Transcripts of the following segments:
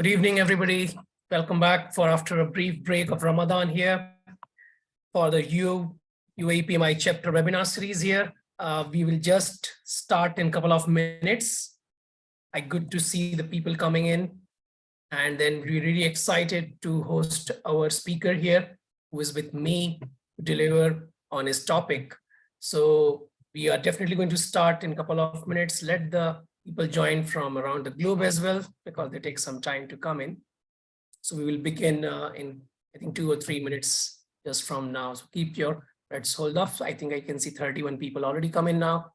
Good evening, everybody. Welcome back for after a brief break of Ramadan here for the UAE PMI chapter webinar series here. We will just start in a couple of minutes. Good to see the people coming in. And then we're really excited to host our speaker here, who is with me to deliver on his topic. So we are definitely going to start in a couple of minutes. Let the people join from around the globe as well, because they take some time to come in. So we will begin in, I think, 2 or 3 minutes just from now. So keep your heads hold off. I think I can see 31 people already come in now.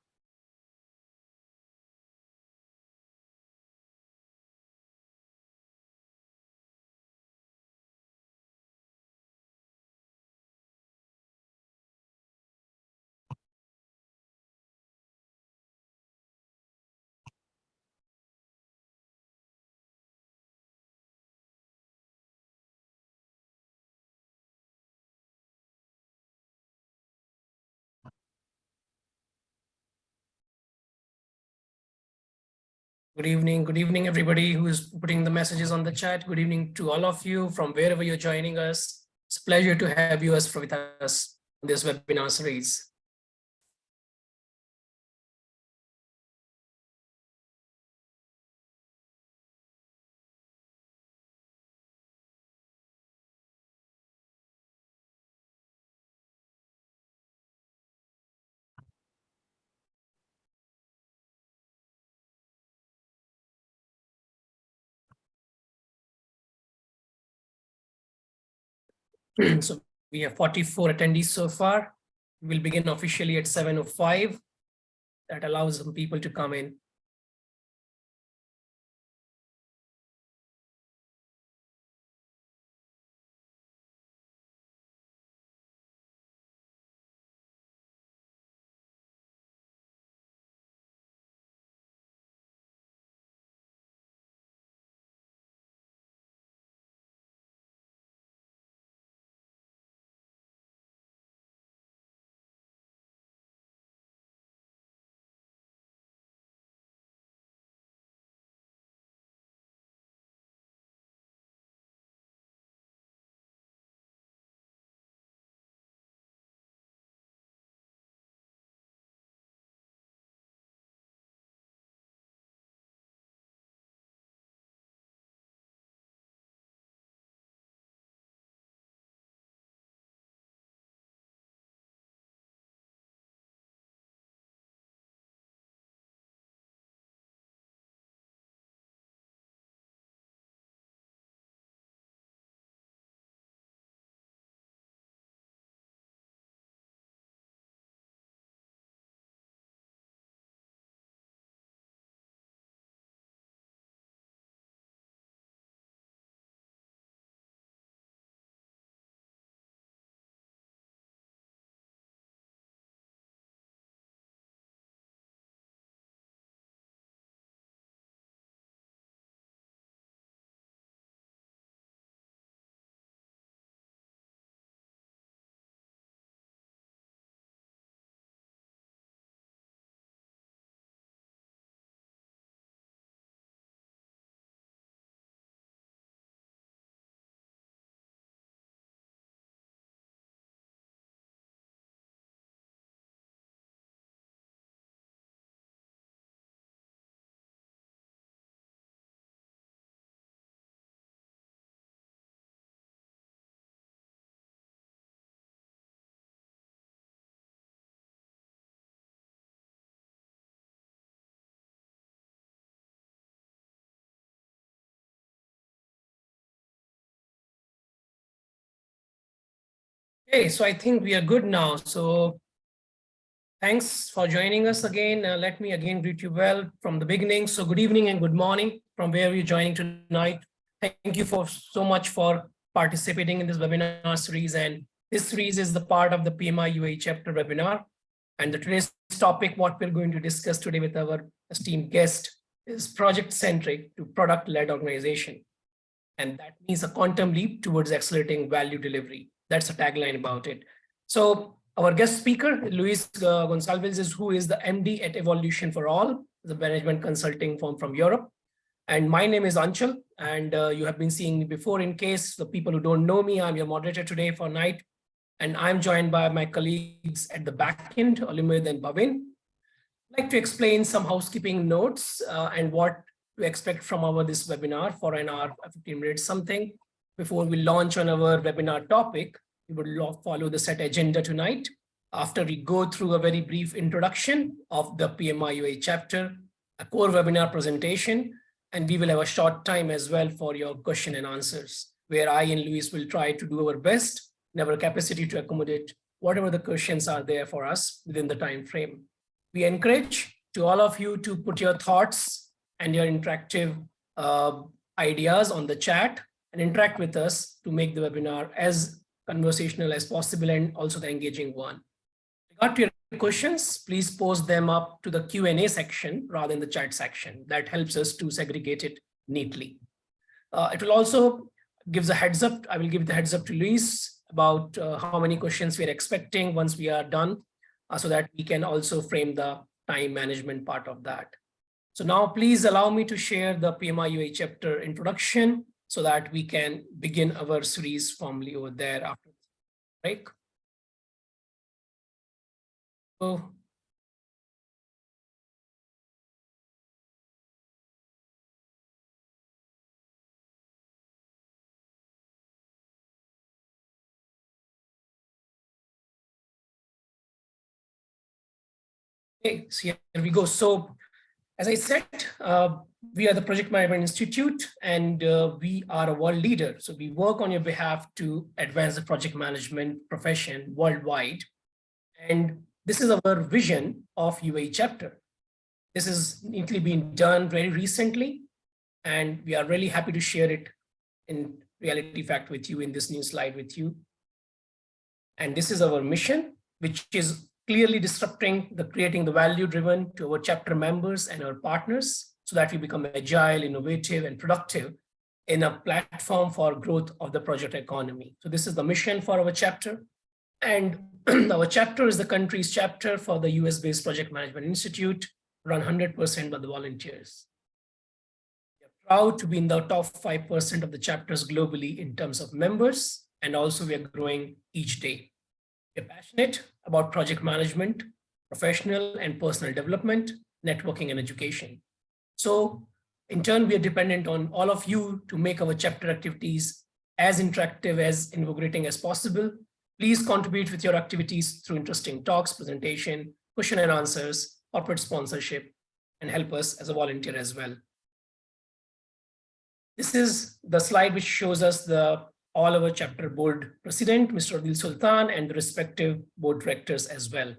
Good evening, everybody who is putting the messages on the chat. Good evening to all of you from wherever you're joining us. It's a pleasure to have you with us in this webinar series. So we have 44 attendees so far. We'll begin officially at 7:05. That allows some people to come in. Okay, so I think we are good now. So thanks for joining us again. Let me again greet you well from the beginning. So good evening and good morning from where you're joining tonight. Thank you for so much for participating in this webinar series. And this series is the part of the PMIUAE chapter webinar. And the today's topic, what we're going to discuss today with our esteemed guest, is project-centric to product-led organization. And that means a quantum leap towards accelerating value delivery. That's a tagline about it. So our guest speaker, Luis Goncalves, who is the MD at Evolution for All, the management consulting firm from Europe. And my name is Anchal, and you have been seeing me before. In case the people who don't know me, I'm your moderator today for night, and I'm joined by my colleagues at the back end, Olimid and Bhavin. I'd like to explain some housekeeping notes and what to expect from our this webinar for an hour, 15 minutes something. Before we launch on our webinar topic, we will follow the set agenda tonight. After we go through a very brief introduction of the PMIUAE chapter, a core webinar presentation, and we will have a short time as well for your question and answers, where I and Luis will try to do our best in our capacity to accommodate whatever the questions are there for us within the time frame. We encourage to all of you to put your thoughts and your interactive ideas on the chat and interact with us to make the webinar as conversational as possible and also the engaging one. Regard to your questions, please post them up to the Q&A section rather than the chat section. That helps us to segregate it neatly. It will also give a heads up. I will give the heads up to Luis about how many questions we are expecting once we are done, so that we can also frame the time management part of that. So now please allow me to share the PMIUAE chapter introduction so that we can begin our series formally over there after the break. So, okay, so here we go. So as I said, we are the Project Management Institute, and we are a world leader. So we work on your behalf to advance the project management profession worldwide. And this is our vision of UAE chapter. This is neatly being done very recently, and we are really happy to share it in reality fact with you in this new slide with you. And this is our mission, which is clearly disrupting creating the value driven to our chapter members and our partners so that we become agile, innovative, and productive in a platform for growth of the project economy. So this is the mission for our chapter. And our chapter is the country's chapter for the US-based Project Management Institute, run 100% by the volunteers. We are proud to be in the top 5% of the chapters globally in terms of members, and also we are growing each day. We're passionate about project management, professional and personal development, networking, and education. So in turn, we are dependent on all of you to make our chapter activities as interactive, as invigorating as possible. Please contribute with your activities through interesting talks, presentation, question and answers, corporate sponsorship, and help us as a volunteer as well. This is the slide which shows us all our chapter board president, Mr. Adil Sultan, and the respective board directors as well.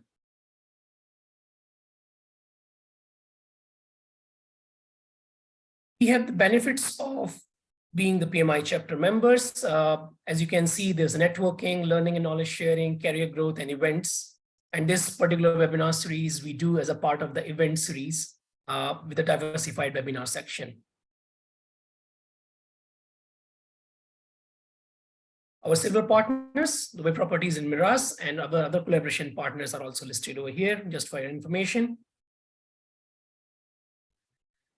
We have the benefits of being the PMI chapter members. As you can see, there's networking, learning and knowledge sharing, career growth, and events. And this particular webinar series we do as a part of the event series with a diversified webinar section. Our silver partners, the Web Properties in Miraz, and other collaboration partners are also listed over here, just for your information.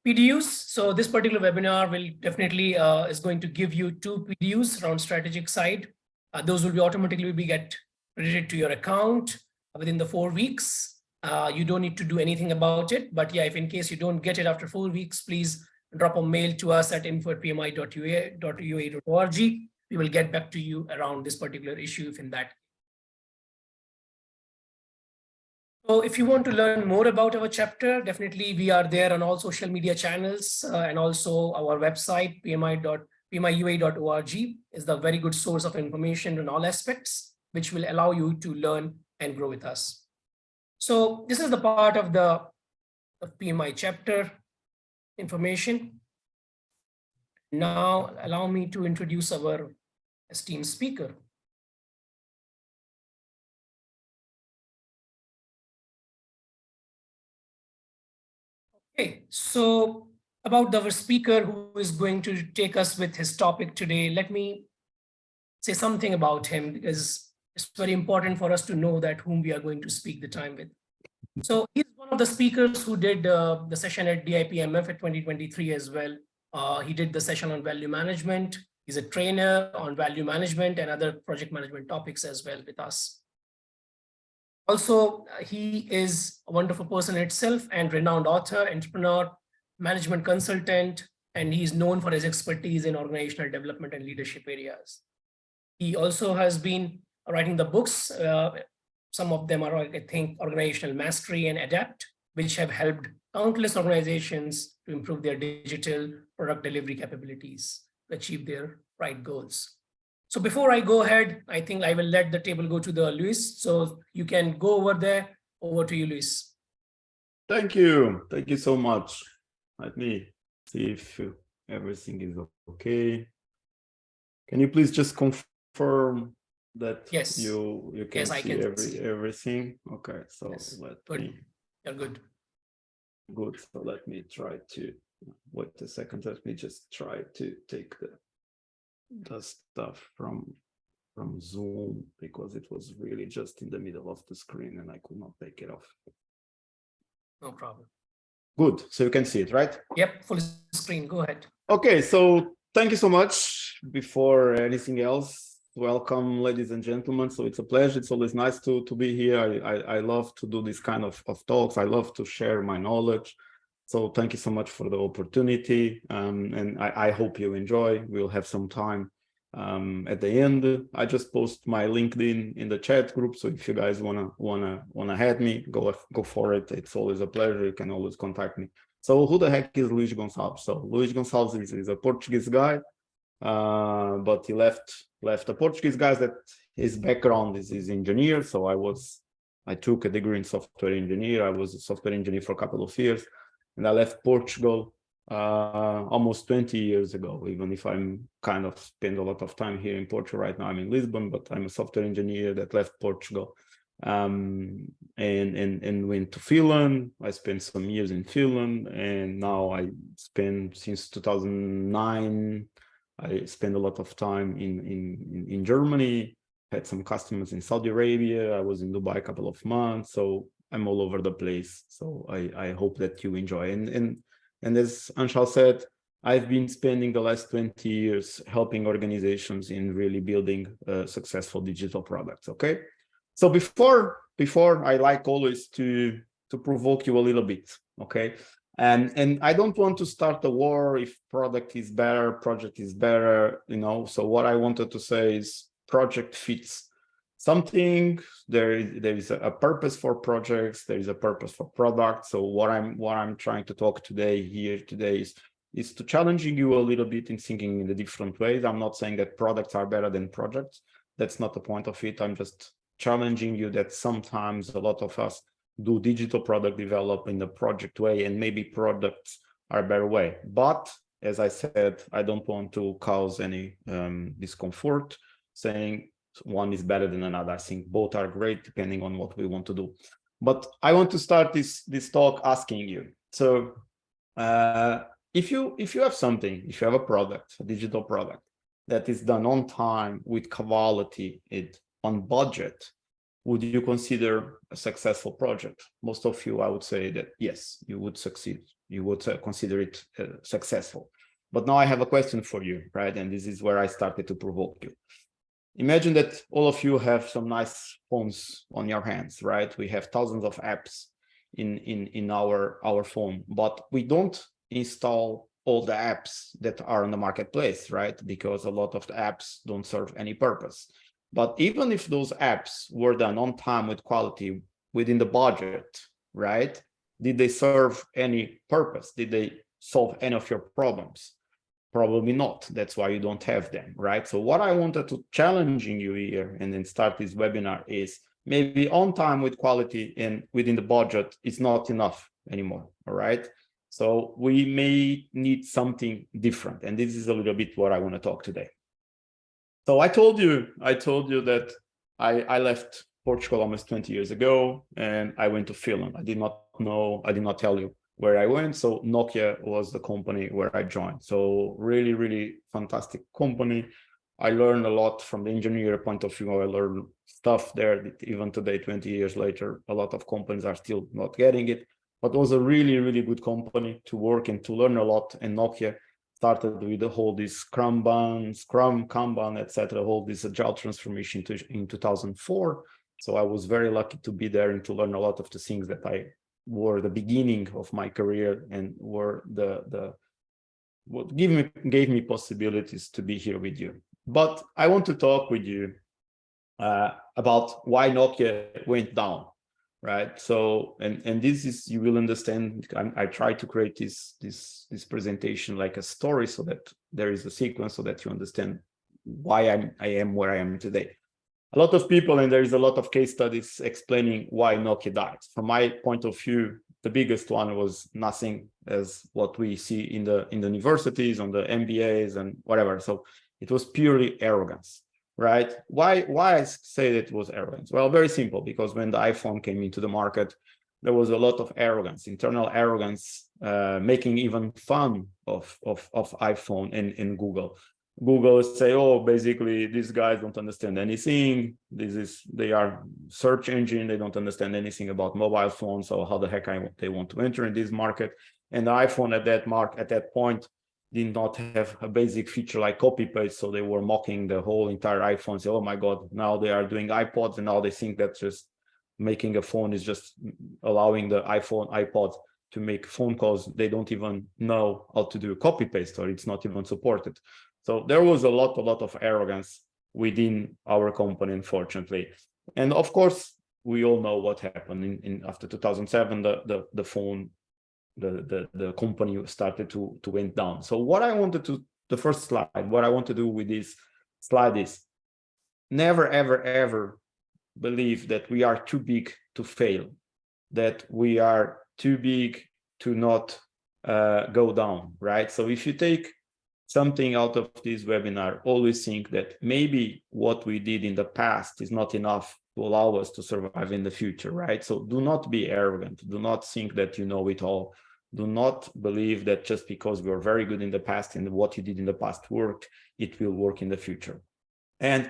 PDUs. So this particular webinar will definitely is going to give you 2 PDUs around strategic side. Those will be automatically get credited to your account within the 4 weeks. You don't need to do anything about it, but yeah, if in case you don't get it after 4 weeks, please drop a mail to us at info@pmi.ua.org. We will get back to you around this particular issue if in that. So if you want to learn more about our chapter, definitely we are there on all social media channels and also our website, PMIUAE.org is the very good source of information in all aspects, which will allow you to learn and grow with us. So this is the part of the PMI chapter information. Now allow me to introduce our esteemed speaker. Okay, so about our speaker who is going to take us with his topic today, let me say something about him because it's very important for us to know that whom we are going to speak the time with. So he's one of the speakers who did the session at DIPMF at 2023 as well. He did the session on value management. He's a trainer on value management and other project management topics as well with us. Also, he is a wonderful person itself and renowned author, entrepreneur, management consultant, and he's known for his expertise in organizational development and leadership areas. He also has been writing the books. Some of them are, I think, Organizational Mastery and Adapt, which have helped countless organizations to improve their digital product delivery capabilities to achieve their right goals. So before I go ahead, I think I will let the table go to the Luis. So you can go over there. Over to you, Luis. Thank you. Thank you so much. Let me see if everything is okay. Can you please just confirm that yes. you can see everything? Okay, so yes. let me. You're good. Good. So let me try to wait a second. Let me just try to take the stuff from Zoom, because it was really just in the middle of the screen and I could not take it off. No problem. Good. So you can see it, right? Yep, full screen. Go ahead. Okay, so thank you so much. Before anything else, welcome, ladies and gentlemen. So it's a pleasure. It's always nice to be here. I love to do this kind of talks. I love to share my knowledge. So thank you so much for the opportunity. And I hope you enjoy. We'll have some time at the end. I just post my LinkedIn in the chat group. So if you guys wanna add me, go for it. It's always a pleasure. You can always contact me. So who the heck is Luis Goncalves? So Luis Goncalves is a Portuguese guy, but he left a Portuguese guy that his background is engineer. So I took a degree in software engineer. I was a software engineer for a couple of years, and I left Portugal almost 20 years ago, even if I'm kind of spend a lot of time here in Portugal right now. I'm in Lisbon, but I'm a software engineer that left Portugal and went to Finland. I spent some years in Finland, and now I spend since 2009. I spend a lot of time in Germany. Had some customers in Saudi Arabia. I was in Dubai a couple of months, so I'm all over the place. So I hope that you enjoy. And as Anshal said, I've been spending the last 20 years helping organizations in really building successful digital products. Okay, so before I like always to provoke you a little bit. Okay, and I don't want to start a war if product is better, project is better. You know, so what I wanted to say is project fits something. There is a purpose for projects. There is a purpose for products. So what I'm trying to talk today is to challenging you a little bit in thinking in the different ways. I'm not saying that products are better than projects. That's not the point of it. I'm just challenging you that sometimes a lot of us do digital product develop in the project way, and maybe products are a better way. But as I said, I don't want to cause any discomfort saying one is better than another. I think both are great depending on what we want to do. But I want to start this talk asking you. So if you have something, if you have a product, a digital product that is done on time, with quality, on budget, would you consider a successful project? Most of you, I would say that yes, you would succeed. You would consider it successful. But now I have a question for you, right? And this is where I started to provoke you. Imagine that all of you have some nice phones on your hands, right? We have thousands of apps in our phone, but we don't install all the apps that are on the marketplace, right? Because a lot of the apps don't serve any purpose. But even if those apps were done on time with quality within the budget, right? Did they serve any purpose? Did they solve any of your problems? Probably not. That's why you don't have them, right? So what I wanted to challenging you here and then start this webinar is maybe on time with quality and within the budget is not enough anymore, all right? So we may need something different. And this is a little bit what I want to talk today. So I told you that I left Portugal almost 20 years ago and I went to Finland. I did not tell you where I went. So Nokia was the company where I joined. So really, really fantastic company. I learned a lot from the engineer point of view. I learned stuff there that even today, 20 years later, a lot of companies are still not getting it. But it was a really, really good company to work and to learn a lot. And Nokia started with the whole this Scrum, Kanban, etc., whole this agile transformation in 2004. So I was very lucky to be there and to learn a lot of the things that I were the beginning of my career and were what gave me possibilities to be here with you. But I want to talk with you about why Nokia went down, right? So, and this is, you will understand, I try to create this presentation like a story so that there is a sequence so that you understand why I am where I am today. A lot of people, and there is a lot of case studies explaining why Nokia died. From my point of view, the biggest one was nothing as what we see in the universities, on the MBAs and whatever. So it was purely arrogance, right? Why I say that it was arrogance? Well, very simple, because when the iPhone came into the market, there was a lot of arrogance, internal arrogance, making even fun of iPhone and Google. Google say, oh, basically these guys don't understand anything. They are search engine. They don't understand anything about mobile phones. So how the heck they want to enter in this market? And the iPhone at that point did not have a basic feature like copy paste. So they were mocking the whole entire iPhone. Say, oh my God, now they are doing iPods, and now they think that just making a phone is just allowing the iPod to make phone calls. They don't even know how to do copy paste, or it's not even supported. So there was a lot of arrogance within our company, unfortunately. And of course, we all know what happened in after 2007. The phone, the company started to went down. So what I wanted to, the first slide, what I want to do with this slide is never ever believe that we are too big to fail, that we are too big to not go down, right? So if you take something out of this webinar, always think that maybe what we did in the past is not enough to allow us to survive in the future, right? So do not be arrogant. Do not think that you know it all. Do not believe that just because we were very good in the past and what you did in the past worked, it will work in the future. And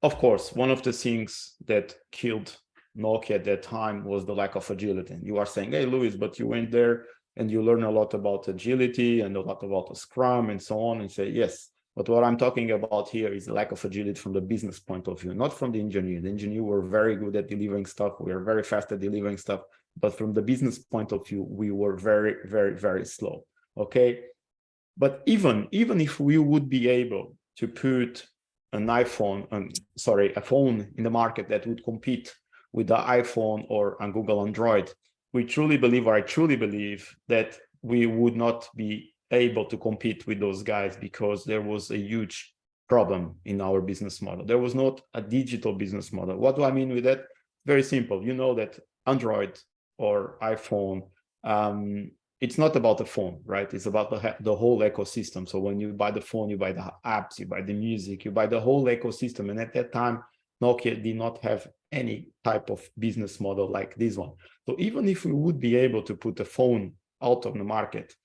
of course, one of the things that killed Nokia at that time was the lack of agility. You are saying, hey, Luis, but you went there and you learn a lot about agility and a lot about the Scrum and so on, and say, yes, but what I'm talking about here is the lack of agility from the business point of view, not from the engineer. The engineer were very good at delivering stuff. We are very fast at delivering stuff. But from the business point of view, we were very slow, okay? But even if we would be able to put an iPhone, a phone in the market that would compete with the iPhone or on Google Android, we truly believe, or I truly believe, that we would not be able to compete with those guys because there was a huge problem in our business model. There was not a digital business model. What do I mean with that? Very simple. You know that Android or iPhone, it's not about the phone, right? It's about the whole ecosystem. So when you buy the phone, you buy the apps, you buy the music, you buy the whole ecosystem. And at that time, Nokia did not have any type of business model like this one. So even if we would be able to put a phone out on the market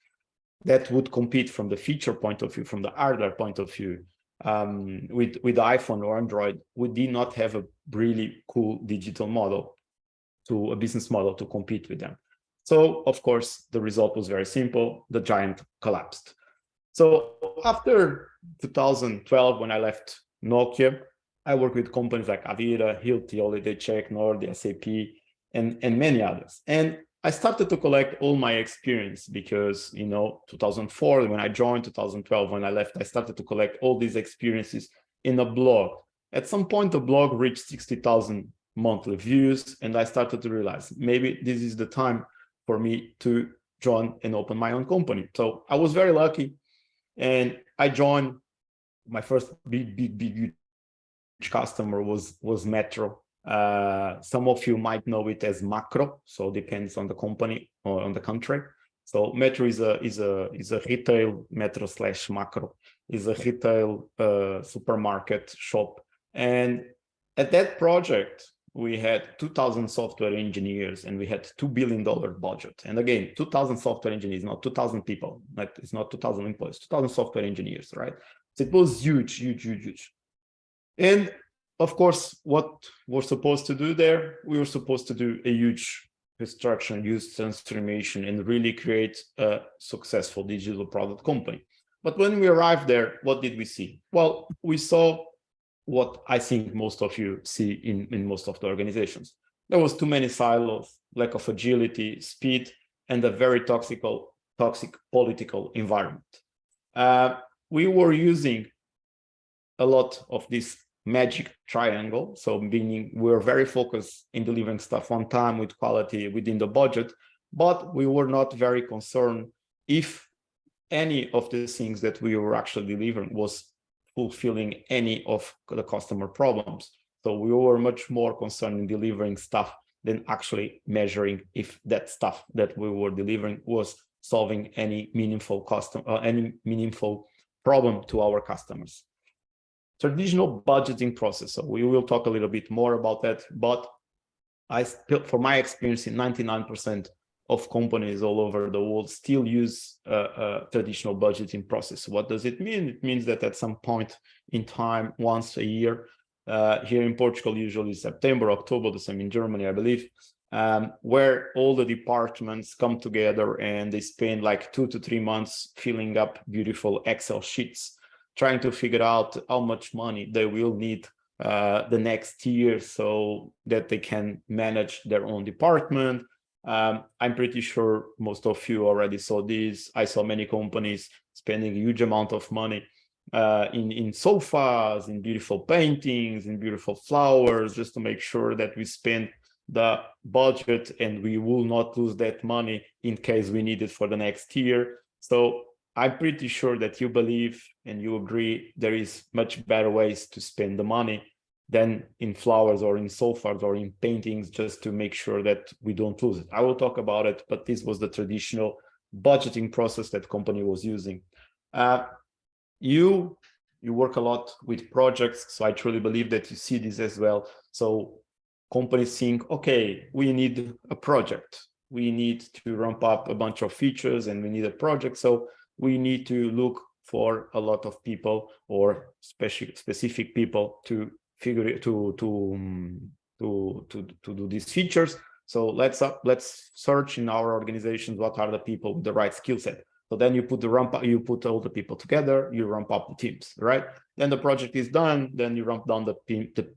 that would compete from the feature point of view, from the hardware point of view, with the iPhone or Android, we did not have a really cool digital model, to a business model to compete with them. So of course, the result was very simple. The giant collapsed. So after 2012, when I left Nokia, I worked with companies like Avira, Hilti, Holiday Check, Nord, SAP, and many others. And I started to collect all my experience because, 2004, when I joined, 2012, when I left, I started to collect all these experiences in a blog. At some point, the blog reached 60,000 monthly views, and I started to realize maybe this is the time for me to join and open my own company. So I was very lucky, and I joined. My first big huge customer was Metro. Some of you might know it as Macro, so depends on the company or on the country. So Metro is a retail, Metro/Macro is a retail supermarket shop. And at that project, we had 2,000 software engineers and we had $2 billion budget. And again, 2,000 software engineers, not 2,000 people. It's not 2,000 employees, 2,000 software engineers, right? So it was huge. And of course, what we're supposed to do there, we were supposed to do a huge restructuring, huge transformation, and really create a successful digital product company. But when we arrived there, what did we see? Well, we saw what I think most of you see in most of the organizations. There was too many silos, lack of agility, speed, and a very toxic political environment. We were using a lot of this magic triangle. So meaning we're very focused in delivering stuff on time with quality within the budget, but we were not very concerned if any of the things that we were actually delivering was fulfilling any of the customer problems. So we were much more concerned in delivering stuff than actually measuring if that stuff that we were delivering was solving any meaningful problem to our customers. Traditional budgeting process. So we will talk a little bit more about that, but for my experience, in 99% of companies all over the world still use a traditional budgeting process. What does it mean? It means that at some point in time, once a year, here in Portugal, usually September, October, the same in Germany, I believe, where all the departments come together and they spend like 2 to 3 months filling up beautiful Excel sheets, trying to figure out how much money they will need the next year so that they can manage their own department. I'm pretty sure most of you already saw this. I saw many companies spending a huge amount of money in sofas, in beautiful paintings, in beautiful flowers, just to make sure that we spend the budget and we will not lose that money in case we need it for the next year. So I'm pretty sure that you believe and you agree there is much better ways to spend the money than in flowers or in sofas or in paintings, just to make sure that we don't lose it. I will talk about it, but this was the traditional budgeting process that company was using. You work a lot with projects, so I truly believe that you see this as well. So companies think, okay, we need a project. We need to ramp up a bunch of features and we need a project. So we need to look for a lot of people or specific people to figure it to do these features. So let's search in our organizations what are the people with the right skill set. So then you put all the people together, you ramp up the teams, right? Then the project is done, then you ramp down the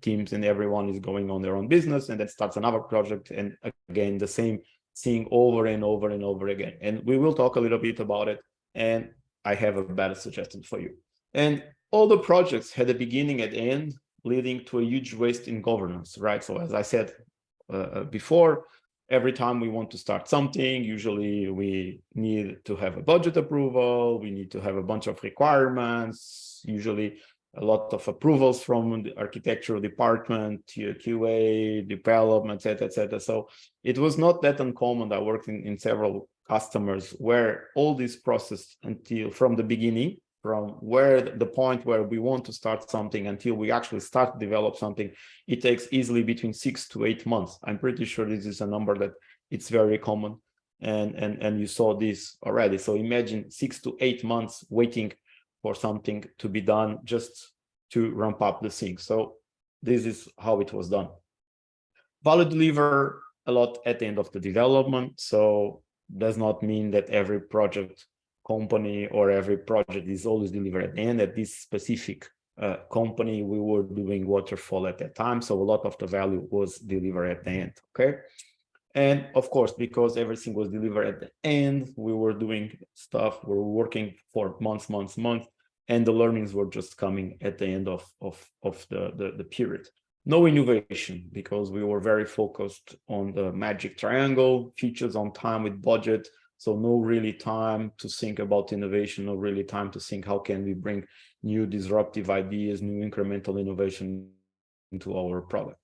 teams and everyone is going on their own business, and then starts another project, and again the same thing over and over and over again. And we will talk a little bit about it, and I have a better suggestion for you. And all the projects had a beginning and end, leading to a huge waste in governance, right? So as I said before, every time we want to start something, usually we need to have a budget approval, we need to have a bunch of requirements, usually a lot of approvals from the architectural department, QA, development, etc., etc. So it was not that uncommon. I worked in several customers where all this process until from the beginning, from where the point where we want to start something until we actually start to develop something, it takes easily between 6 to 8 months. I'm pretty sure this is a number that it's very common, and you saw this already. So imagine 6 to 8 months waiting for something to be done just to ramp up the thing. So this is how it was done. Value deliver a lot at the end of the development. So does not mean that every project company or every project is always delivered at the end. At this specific company, we were doing waterfall at that time, so a lot of the value was delivered at the end. Okay, and of course, because everything was delivered at the end, we were doing stuff, we were working for months, and the learnings were just coming at the end of the period. No innovation, because we were very focused on the magic triangle, features on time with budget. So no really time to think about innovation, no really time to think how can we bring new disruptive ideas, new incremental innovation into our product.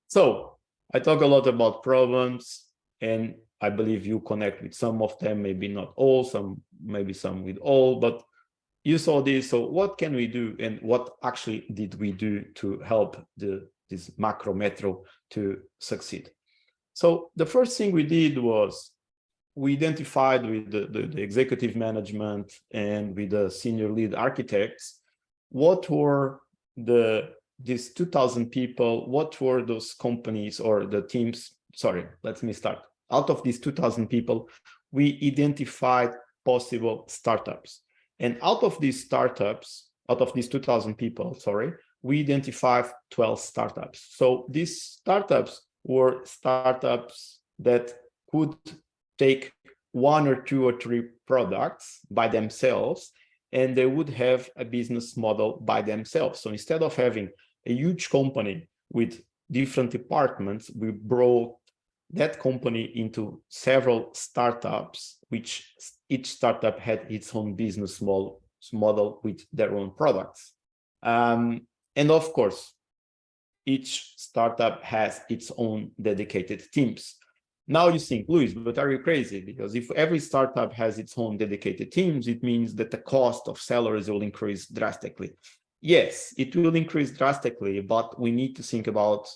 So I talk a lot about problems, and I believe you connect with some of them, maybe not all, maybe some with all, but you saw this. So what can we do, and what actually did we do to help this macro metro to succeed? So the first thing we did was we identified with the executive management and with the senior lead architects, what were these 2,000 people, what were those companies or the teams, sorry, let me start. Out of these 2,000 people, we identified possible startups. And out of these startups, out of these 2,000 people, sorry, we identified 12 startups. So these startups were startups that could take 1 or 2 or 3 products by themselves, and they would have a business model by themselves. So instead of having a huge company with different departments, we broke that company into several startups, which each startup had its own business model with their own products. And of course, each startup has its own dedicated teams. Now you think, Luis, but are you crazy? Because if every startup has its own dedicated teams, it means that the cost of salaries will increase drastically. Yes, it will increase drastically, but we need to think about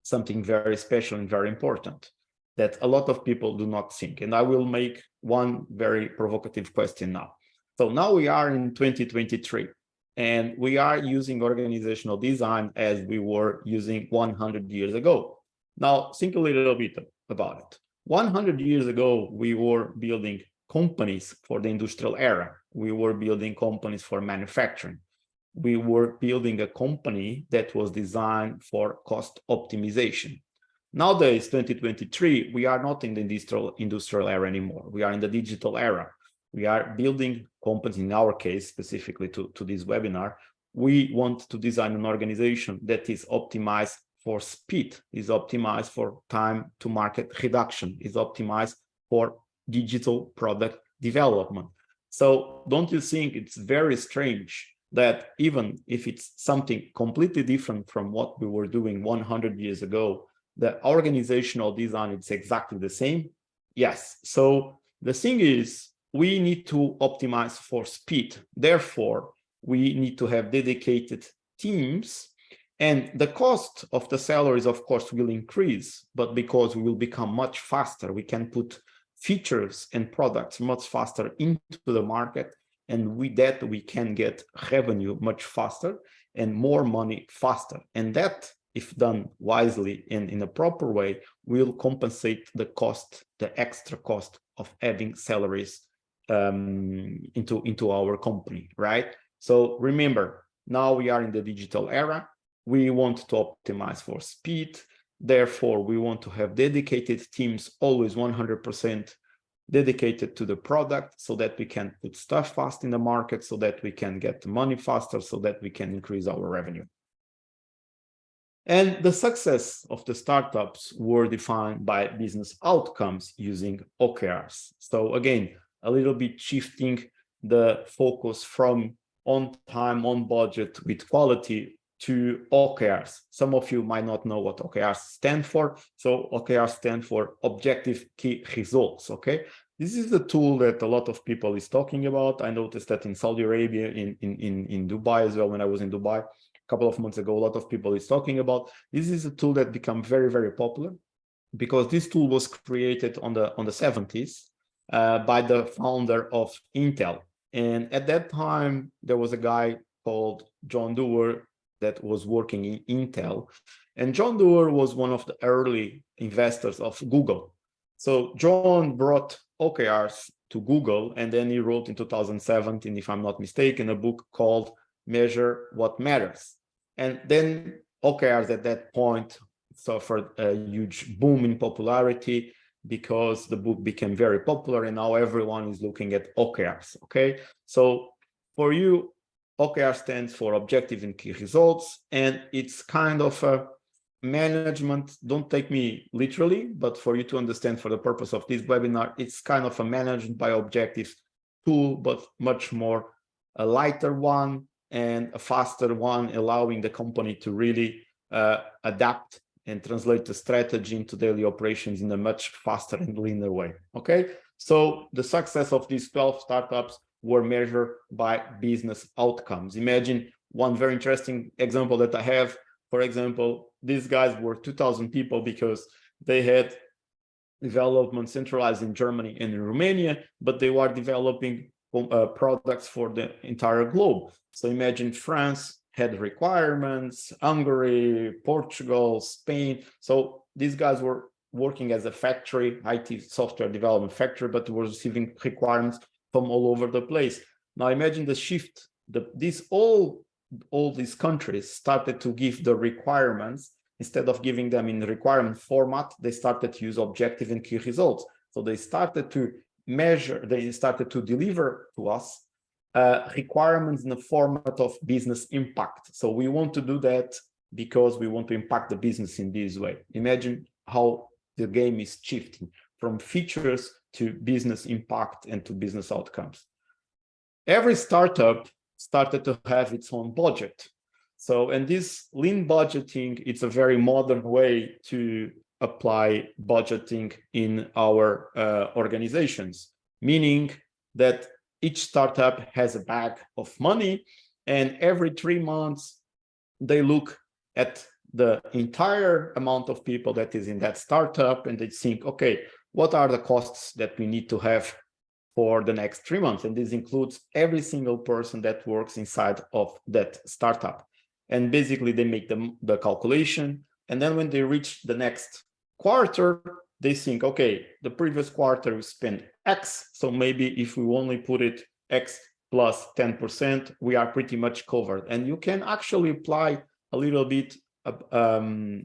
something very special and very important that a lot of people do not think. And I will make one very provocative question now. So now we are in 2023, and we are using organizational design as we were using 100 years ago. Now, think a little bit about it. 100 years ago, we were building companies for the industrial era. We were building companies for manufacturing. We were building a company that was designed for cost optimization. Nowadays, 2023, we are not in the industrial era anymore. We are in the digital era. We are building companies, in our case, specifically to this webinar. We want to design an organization that is optimized for speed, is optimized for time to market reduction, is optimized for digital product development. So don't you think it's very strange that even if it's something completely different from what we were doing 100 years ago, the organizational design is exactly the same? Yes. So the thing is, we need to optimize for speed. Therefore, we need to have dedicated teams, and the cost of the salaries, of course, will increase, but because we will become much faster, we can put features and products much faster into the market, and with that, we can get revenue much faster and more money faster. And that, if done wisely and in a proper way, will compensate the cost, the extra cost of adding salaries into our company, right? So remember, now we are in the digital era. We want to optimize for speed. Therefore, we want to have dedicated teams, always 100% dedicated to the product, so that we can put stuff fast in the market, so that we can get money faster, so that we can increase our revenue. And the success of the startups were defined by business outcomes using OKRs. So again, a little bit shifting the focus from on time, on budget, with quality to OKRs. Some of you might not know what OKRs stand for. So OKRs stand for Objective Key Results, okay? This is the tool that a lot of people is talking about. I noticed that in Saudi Arabia, in Dubai as well, when I was in Dubai a couple of months ago, a lot of people is talking about. This is a tool that became very, very popular because this tool was created on the 70s by the founder of Intel. And at that time, there was a guy called John Doerr that was working in Intel. And John Doerr was one of the early investors of Google. So John brought OKRs to Google, and then he wrote in 2017, if I'm not mistaken, a book called Measure What Matters. And then OKRs at that point suffered a huge boom in popularity because the book became very popular, and now everyone is looking at OKRs, okay? So for you, OKR stands for Objective and Key Results, and it's kind of a management, don't take me literally, but for you to understand for the purpose of this webinar, it's kind of a management by objectives tool, but much more a lighter one and a faster one, allowing the company to really adapt and translate the strategy into daily operations in a much faster and leaner way, okay? So the success of these 12 startups were measured by business outcomes. Imagine one very interesting example that I have. For example, these guys were 2,000 people because they had development centralized in Germany and in Romania, but they were developing products for the entire globe. So imagine France had requirements, Hungary, Portugal, Spain. So these guys were working as a factory, IT software development factory, but were receiving requirements from all over the place. Now imagine the shift. All these countries started to give the requirements. Instead of giving them in requirement format, they started to use objective and key results. So they started to measure, they started to deliver to us requirements in the format of business impact. So we want to do that because we want to impact the business in this way. Imagine how the game is shifting from features to business impact and to business outcomes. Every startup started to have its own budget. So, and this lean budgeting, it's a very modern way to apply budgeting in our organizations, meaning that each startup has a bag of money, and every 3 months, they look at the entire amount of people that is in that startup, and they think, okay, what are the costs that we need to have for the next 3 months? And this includes every single person that works inside of that startup. And basically they make the calculation. And then when they reach the next quarter, they think, okay, the previous quarter we spent X. So maybe if we only put it X plus 10%, we are pretty much covered. And you can actually apply a little bit of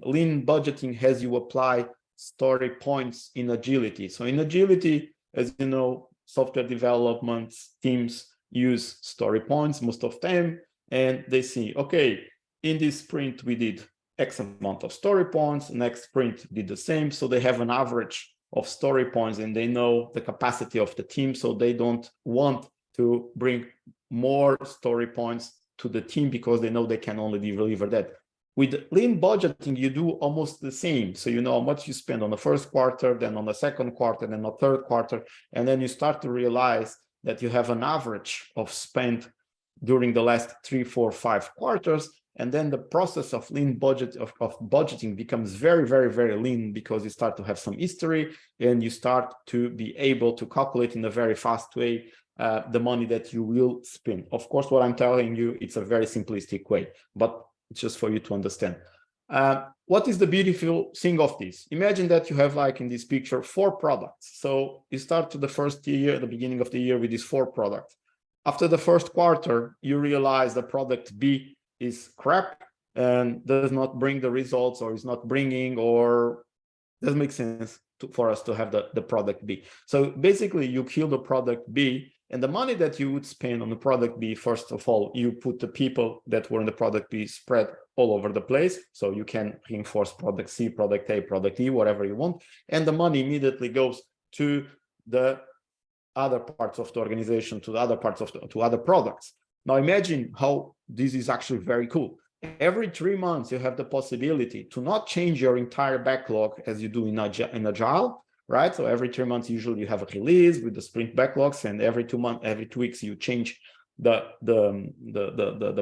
lean budgeting as you apply story points in agility. So in agility, as you know, software development teams use story points most of them, and they see, okay, in this sprint we did X amount of story points, next sprint did the same. So they have an average of story points and they know the capacity of the team, so they don't want to bring more story points to the team because they know they can only deliver that. With lean budgeting, you do almost the same. So you know how much you spend on the first quarter, then on the second quarter, then the third quarter, and then you start to realize that you have an average of spend during the last 3, 4, 5 quarters. And then the process of lean budgeting becomes very, very, very lean because you start to have some history and you start to be able to calculate in a very fast way the money that you will spend. Of course, what I'm telling you, it's a very simplistic way, but it's just for you to understand. What is the beautiful thing of this? Imagine that you have, like in this picture, 4 products. So you start to the first year, the beginning of the year, with these 4 products. After the first quarter, you realize the product B is crap and does not bring the results, or is not bringing, or doesn't make sense for us to have the product B. So basically you kill the product B, and the money that you would spend on the product B, first of all, you put the people that were in the product B spread all over the place. So you can reinforce product C, product A, product E, whatever you want. And the money immediately goes to the other parts of the organization, to the other parts of to other products. Now imagine how this is actually very cool. Every 3 months, you have the possibility to not change your entire backlog as you do in Agile, right? So every 3 months, usually you have a release with the sprint backlogs, and every 2 months, every 2 weeks, you change the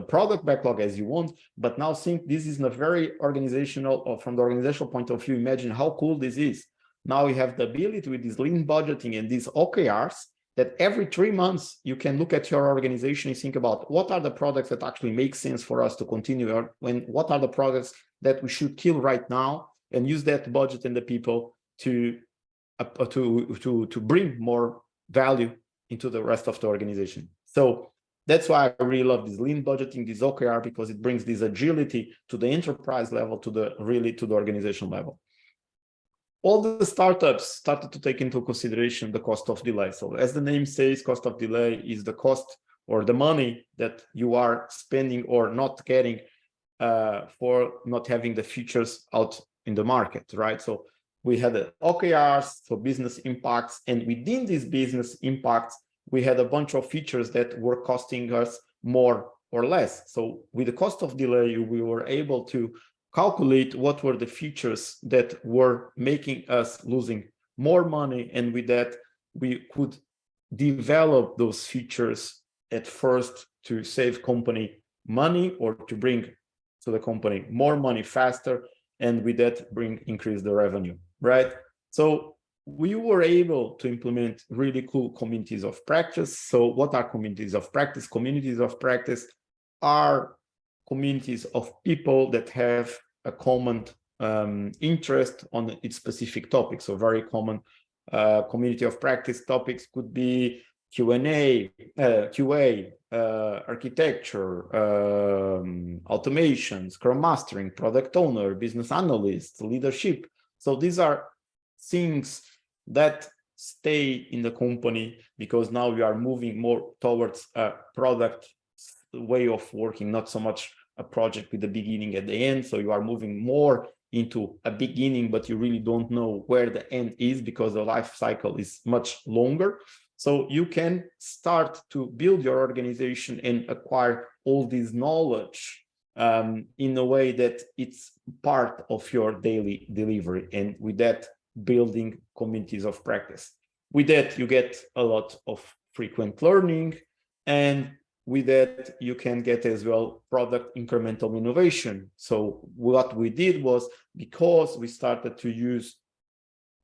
product backlog as you want. But now think this is a very organizational, or from the organizational point of view, imagine how cool this is. Now you have the ability with this lean budgeting and these OKRs that every 3 months you can look at your organization and think about what are the products that actually make sense for us to continue, or what are the products that we should kill right now, and use that budget and the people to bring more value into the rest of the organization. So that's why I really love this lean budgeting, this OKR, because it brings this agility to the enterprise level, to the organizational level. All the startups started to take into consideration the cost of delay. So as the name says, cost of delay is the cost or the money that you are spending or not getting for not having the features out in the market, right? So we had the OKRs, so business impacts, and within these business impacts, we had a bunch of features that were costing us more or less. So with the cost of delay, we were able to calculate what were the features that were making us losing more money, and with that we could develop those features at first to save company money or to bring to the company more money faster, and with that increase the revenue, right? So we were able to implement really cool communities of practice. So what are communities of practice? Communities of practice are communities of people that have a common interest on its specific topic. So very common community of practice topics could be Q&A, QA, architecture, automation, Scrum Mastering, product owner, business analyst, leadership. So these are things that stay in the company because now we are moving more towards a product way of working, not so much a project with the beginning at the end. So you are moving more into a beginning, but you really don't know where the end is because the life cycle is much longer. So you can start to build your organization and acquire all this knowledge in a way that it's part of your daily delivery. And with that, building communities of practice. With that, you get a lot of frequent learning. And with that, you can get as well product incremental innovation. So what we did was, because we started to use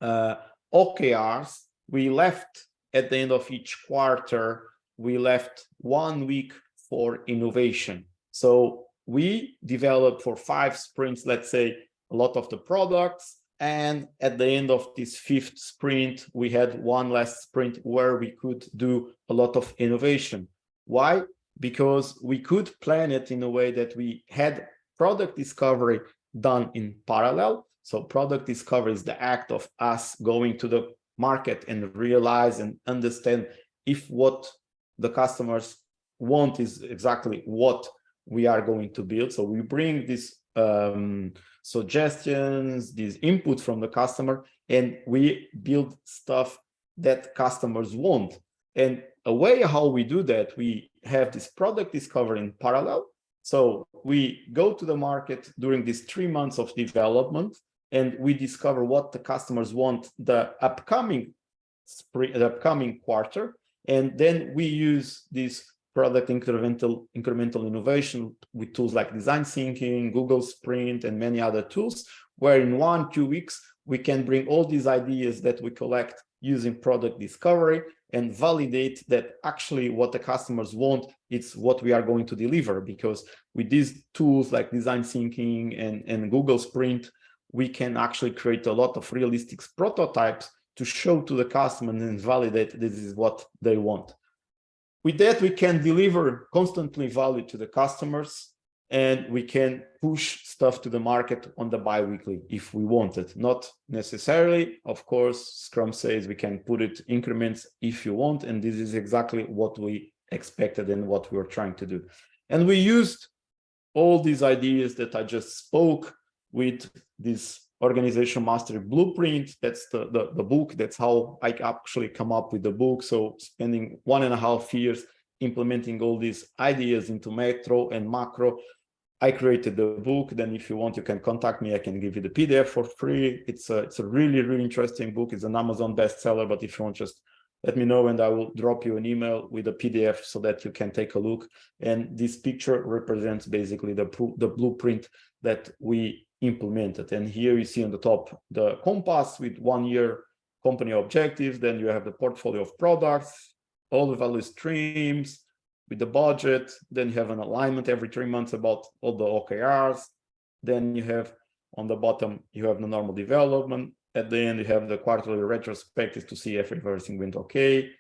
OKRs, we left at the end of each quarter, we left 1 week for innovation. So we developed for 5 sprints, let's say, a lot of the products. And at the end of this 5th sprint, we had one last sprint where we could do a lot of innovation. Why? Because we could plan it in a way that we had product discovery done in parallel. So product discovery is the act of us going to the market and realize and understand if what the customers want is exactly what we are going to build. So we bring these suggestions, these input from the customer, and we build stuff that customers want. And a way how we do that, we have this product discovery in parallel. So we go to the market during these 3 months of development, and we discover what the customers want the upcoming spring, the upcoming quarter. And then we use this product incremental innovation with tools like design thinking, Google Sprint, and many other tools, where in 1-2 weeks, we can bring all these ideas that we collect using product discovery and validate that actually what the customers want, it's what we are going to deliver. Because with these tools like design thinking and Google Sprint, we can actually create a lot of realistic prototypes to show to the customer and validate this is what they want. With that, we can deliver constantly value to the customers, and we can push stuff to the market on the bi-weekly if we want it. Not necessarily, of course, Scrum says we can put it increments if you want, and this is exactly what we expected and what we were trying to do. And we used all these ideas that I just spoke with this organization mastery blueprint. That's the book. That's how I actually come up with the book. So spending 1.5 years implementing all these ideas into macro and macro, I created the book. Then if you want, you can contact me. I can give you the PDF for free. It's a really, really interesting book. It's an Amazon bestseller, but if you want, just let me know and I will drop you an email with a PDF so that you can take a look. And this picture represents basically the blueprint that we implemented. And here you see on the top the compass with 1 year company objectives. Then you have the portfolio of products, all the value streams with the budget. Then you have an alignment every 3 months about all the OKRs. Then you have on the bottom, you have the normal development. At the end, you have the quarterly retrospective to see if everything went okay.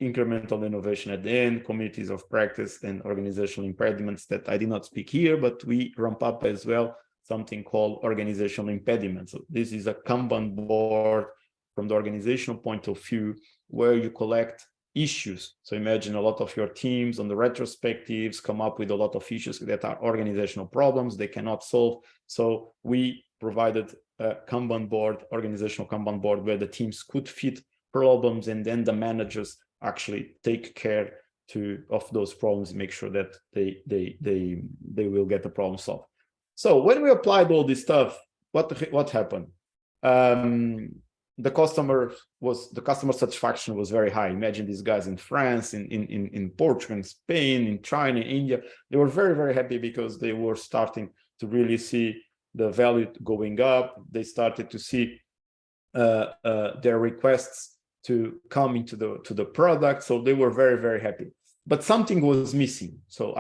Incremental innovation at the end, communities of practice, and organizational impediments that I did not speak here, but we ramp up as well something called organizational impediments. So this is a Kanban board from the organizational point of view where you collect issues. So imagine a lot of your teams on the retrospectives come up with a lot of issues that are organizational problems they cannot solve. So we provided a Kanban board, organizational Kanban board, where the teams could fit problems, and then the managers actually take care of those problems, make sure that they will get the problem solved. So when we applied all this stuff, what happened? The customer satisfaction was very high. Imagine these guys in France, in Portugal, in Spain, in China, India. They were very, very happy because they were starting to really see the value going up. They started to see their requests to come into the product. So they were very, very happy. But something was missing. So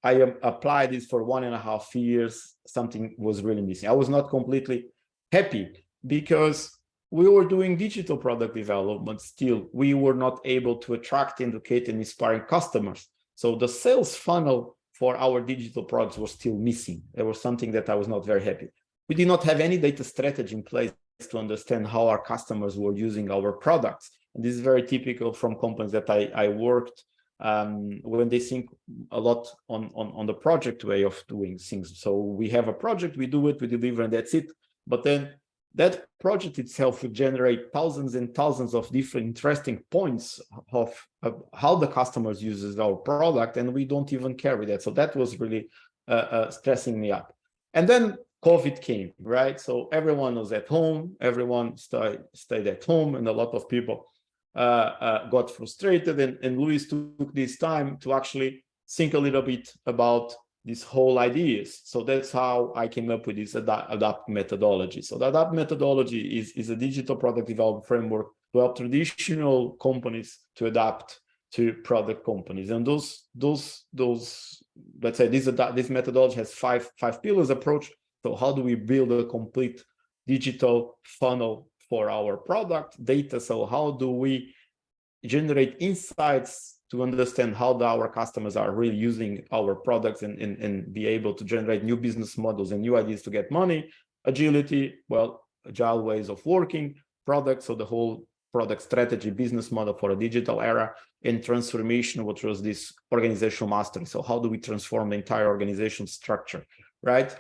I applied this for 1.5 years. Something was really missing. I was not completely happy because we were doing digital product development still. We were not able to attract, educate, and inspire customers. So the sales funnel for our digital products was still missing. There was something that I was not very happy. We did not have any data strategy in place to understand how our customers were using our products. And this is very typical from companies that I worked when they think a lot on the project way of doing things. So we have a project, we do it, we deliver, and that's it. But then that project itself would generate thousands and thousands of different interesting points of how the customers uses our product, and we don't even carry that. So that was really stressing me up. And then COVID came, right? So everyone was at home, everyone stayed at home, and a lot of people got frustrated. And Luis took this time to actually think a little bit about these whole ideas. So that's how I came up with this ADAPT methodology. So the ADAPT methodology is a digital product development framework to help traditional companies to adapt to product companies. And those let's say this methodology has five pillars approach. So how do we build a complete digital funnel for our product data? So how do we generate insights to understand how our customers are really using our products and be able to generate new business models and new ideas to get money? Agility, well, agile ways of working, products, so the whole product strategy, business model for a digital era, and transformation, which was this organizational mastery. So how do we transform the entire organization structure, right?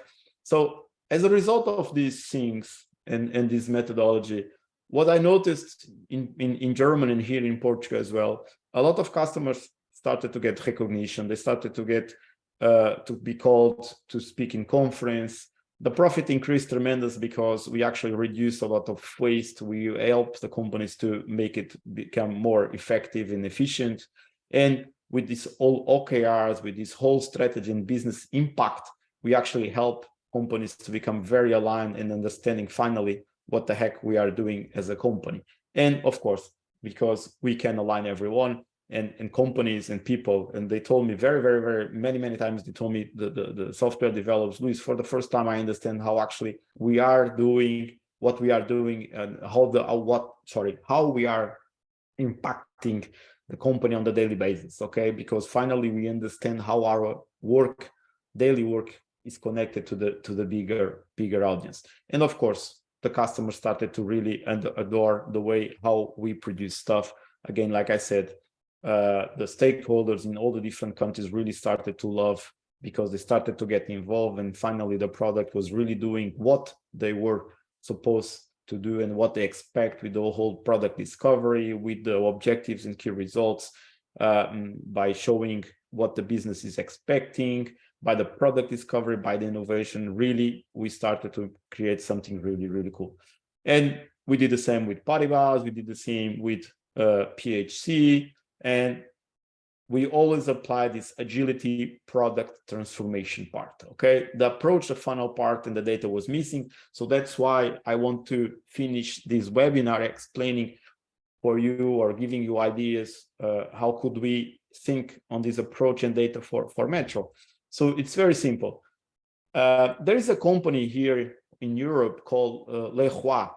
So as a result of these things and this methodology, what I noticed in Germany and here in Portugal as well, a lot of customers started to get recognition. They started to get to be called to speak in conference. The profit increased tremendous because we actually reduced a lot of waste. We helped the companies to make it become more effective and efficient. And with this all OKRs, with this whole strategy and business impact, we actually help companies to become very aligned and understanding finally what the heck we are doing as a company. And of course, because we can align everyone and companies and people. And they told me very many times, they told me the software developers, Luis, for the first time, I understand how actually we are doing what we are doing and how we are impacting the company on the daily basis. Okay. Because finally we understand how our daily work is connected to the bigger audience. And of course, the customers started to really adore the way how we produce stuff. Again, like I said, the stakeholders in all the different countries really started to love because they started to get involved, and finally the product was really doing what they were supposed to do and what they expect with the whole product discovery, with the objectives and key results, by showing what the business is expecting, by the product discovery, by the innovation. Really, we started to create something really cool. And we did the same with Paribas, we did the same with PHC, and we always apply this agility product transformation part, okay? The approach, the funnel part, and the data was missing. So that's why I want to finish this webinar explaining for you or giving you ideas, how could we think on this approach and data for Metro. So it's very simple. There is a company here in Europe called Leroy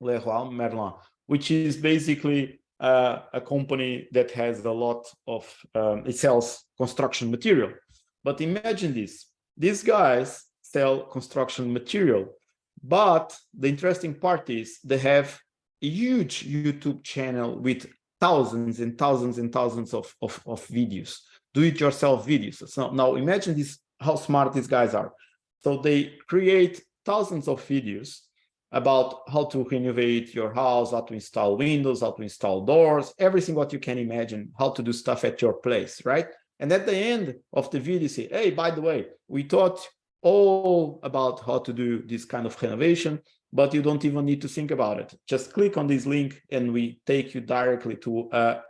Merlin, which is basically a company that has a lot of, it sells construction material. But imagine this, these guys sell construction material, but the interesting part is they have a huge YouTube channel with thousands and thousands and thousands of videos, do-it-yourself videos. So now imagine this, how smart these guys are. So they create thousands of videos about how to renovate your house, how to install windows, how to install doors, everything what you can imagine, how to do stuff at your place, right? And at the end of the video, say, hey, by the way, we taught all about how to do this kind of renovation, but you don't even need to think about it. Just click on this link and we take you directly to a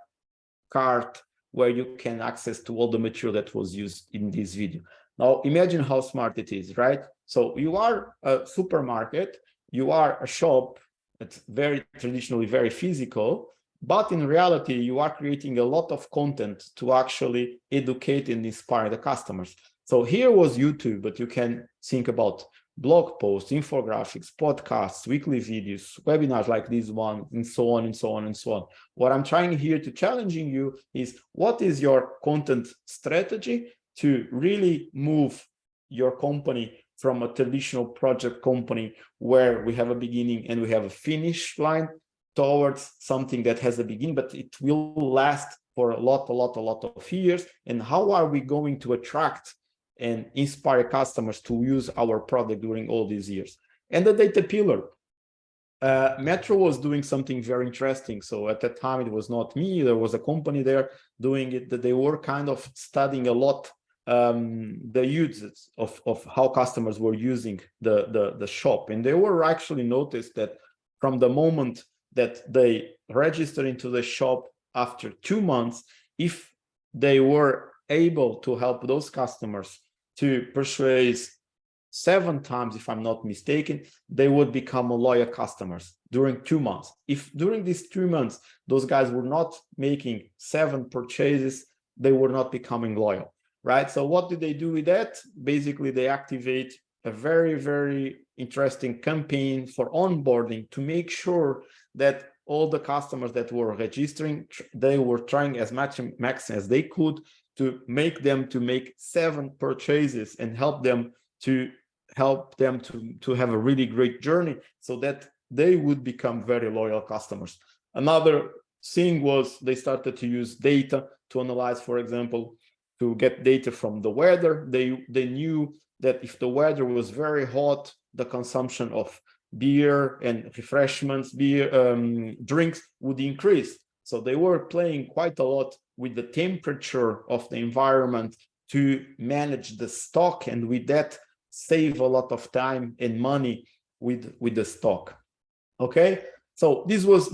cart where you can access to all the material that was used in this video. Now, imagine how smart it is, right? So you are a supermarket, you are a shop that's very traditionally very physical, but in reality, you are creating a lot of content to actually educate and inspire the customers. So here was YouTube, but you can think about blog posts, infographics, podcasts, weekly videos, webinars like this one, and so on and so on and so on. What I'm trying here to challenging you is, what is your content strategy to really move your company from a traditional project company where we have a beginning and we have a finish line towards something that has a beginning, but it will last for a lot of years? And how are we going to attract and inspire customers to use our product during all these years? And the data pillar, Metro was doing something very interesting. So at that time, it was not me, there was a company there doing it, that they were kind of studying a lot the uses of how customers were using the shop. And they were actually noticed that from the moment that they registered into the shop, after 2 months, if they were able to help those customers to purchase 7 times, if I'm not mistaken, they would become loyal customers during 2 months. If during these 2 months, those guys were not making 7 purchases, they were not becoming loyal, right? So what do they do with that? Basically, they activate a very interesting campaign for onboarding to make sure that all the customers that were registering, they were trying as much as they could to make them to make 7 purchases and help them to have a really great journey, so that they would become very loyal customers. Another thing was they started to use data to analyze, for example, to get data from the weather. They knew that if the weather was very hot, the consumption of beer and refreshments, drinks would increase. So they were playing quite a lot with the temperature of the environment to manage the stock, and with that save a lot of time and money with the stock. Okay, so this was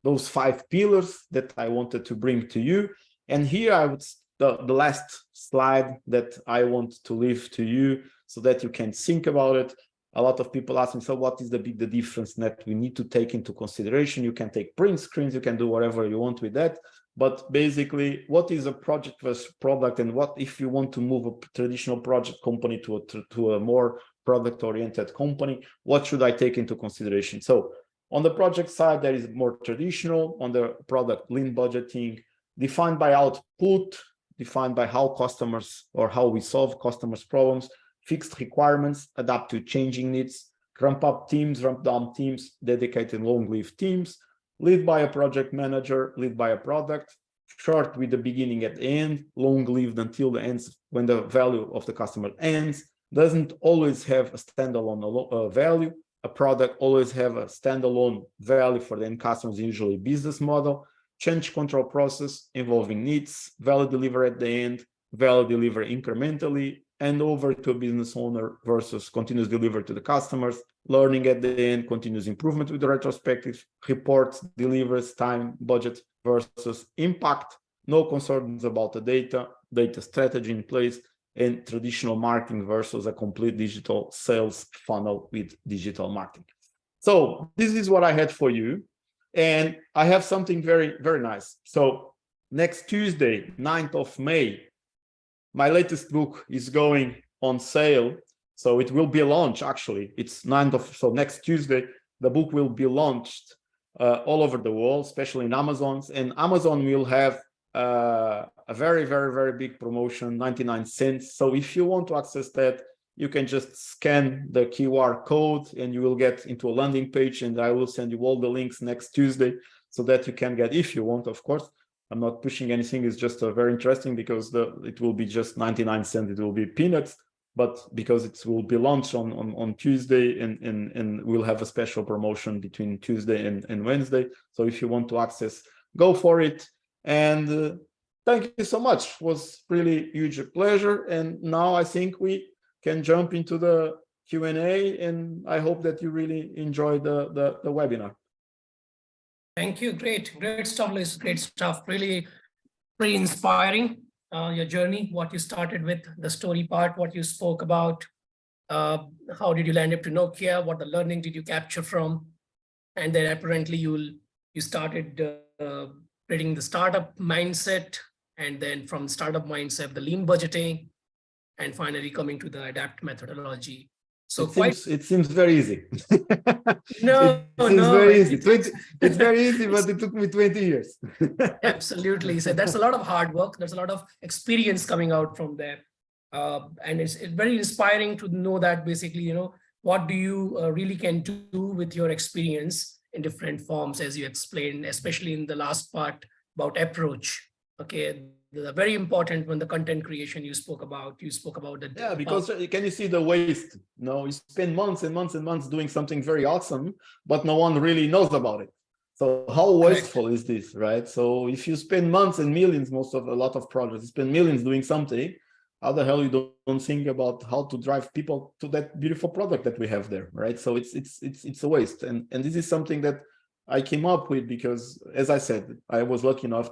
those 5 pillars that I wanted to bring to you. And here I would the last slide that I want to leave to you so that you can think about it. A lot of people ask me, so what is the difference that we need to take into consideration? You can take print screens, you can do whatever you want with that. But basically, what is a project versus product? And what if you want to move a traditional project company to a more product-oriented company? What should I take into consideration? So on the project side, there is more traditional. On the product, lean budgeting, defined by output, defined by how customers or how we solve customers' problems, fixed requirements, adapt to changing needs, ramp up teams, ramp down teams, dedicated long-lived teams, lead by a project manager, lead by a product, short with the beginning at the end, long-lived until the end when the value of the customer ends, doesn't always have a standalone value. A product always have a standalone value for the end customers, usually business model, change control process involving needs, value deliver at the end, value deliver incrementally, and over to a business owner versus continuous delivery to the customers, learning at the end, continuous improvement with the retrospective, reports, delivers, time, budget versus impact, no concerns about the data strategy in place, and traditional marketing versus a complete digital sales funnel with digital marketing. So this is what I had for you. And I have something very nice. So next Tuesday, 9th of May, my latest book is going on sale. So it will be launched, actually. It's 9th of, so next Tuesday, the book will be launched all over the world, especially in Amazon's. And Amazon will have a very big promotion, 99 cents. So if you want to access that, you can just scan the QR code and you will get into a landing page, and I will send you all the links next Tuesday so that you can get, if you want, of course. I'm not pushing anything. It's just very interesting because it will be just 99 cents. It will be peanuts, but because it will be launched on Tuesday and we'll have a special promotion between Tuesday and Wednesday. So if you want to access, go for it. And thank you so much. It was really huge pleasure. And now I think we can jump into the Q&A, and I hope that you really enjoyed the webinar. Thank you. Great stuff, Luis. Great stuff. Really inspiring, your journey, what you started with, the story part, what you spoke about, how did you land up to Nokia, what the learning did you capture from, and then apparently you started creating the startup mindset, and then from startup mindset, the lean budgeting, and finally coming to the adapt methodology. So it seems very easy. No, it seems no, very easy. It's very easy, but it took me 20 years. Absolutely. So that's a lot of hard work. There's a lot of experience coming out from there. And it's very inspiring to know that basically, you know, what do you really can do with your experience in different forms, as you explained, especially in the last part about approach. Okay, very important when the content creation you spoke about the yeah, because can you see the waste? No, you spend months and months and months doing something very awesome, but no one really knows about it. So how wasteful is this, right? So if you spend months and millions, a lot of projects spend millions doing something, how the hell you don't think about how to drive people to that beautiful product that we have there, right? So it's a waste, and this is something that I came up with because, as I said, I was lucky enough